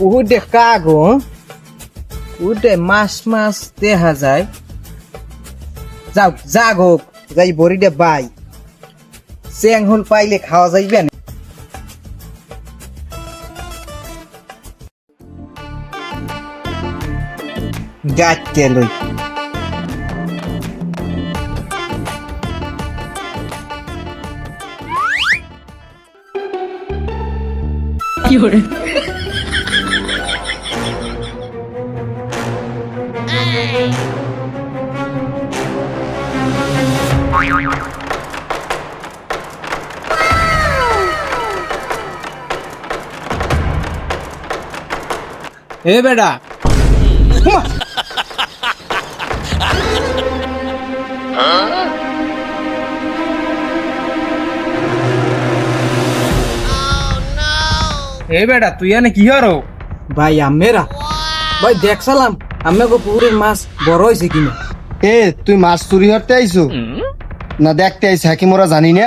উহুদে কাগো উহুদে মাছ দেখা যায় যাও জাগো যাই বড়িটা বাই চেং হল পাইলে খাওয়া যাইবে না গাইতে লই এ বেটা এ বেটা তুই এনে কি হারো ভাই আমেরা ভাই দেখছিলাম আমি গো পুকুরের মাছ বড় হয়েছে কিনা এ তুই মাছ চুরি করতে আইছো না দেখতে আইছো হ্যাঁ কি মোরা জানি না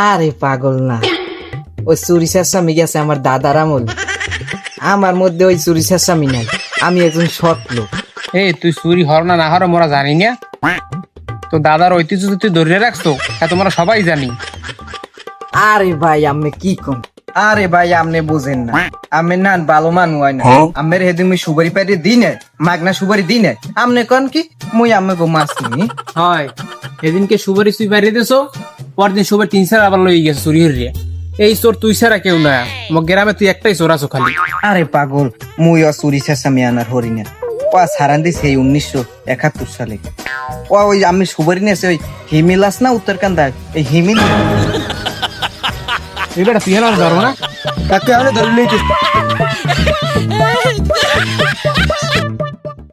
আরে পাগল না ওই চুরি চেঁচামি গেছে আমার দাদার আমল আমার মধ্যে ওই চুরি চেঁচামি নাই আমি একজন সৎ লোক এ তুই চুরি হর না না হর মোরা জানি না তো দাদার ঐতিহ্য তুই ধরে রাখছো হ্যাঁ তোমরা সবাই জানি আরে ভাই আমি কি কোন আরে ভাই আপনি বুঝেন না আমি না ভালো মানুষ হয় না আমের হেদিন মুই সুপারি পাইতে দিনে মাগনা সুপারি দিনে আমনে কোন কি মুই আমি গো মাছ নি হয় এদিনকে সুপারি তুই বাইরে দিছো পরদিন সুপারি 3 আবার লই গেছে চুরি হরিয়া এই চোর তুই ছাড়া কেউ না মো গ্রামে তুই একটাই চোর আছো খালি আরে পাগল মুই ও চুরি চেঁচামি আনার হরিণা ও সারান দিছে এই 1971 সালে ও ওই আমি সুপারি নেছে ওই হিমিলাস না উত্তরকান্দার এই হিমিল এই বেটা তুই হেলার ধরবো না তাকে আমরা ধরে লইতে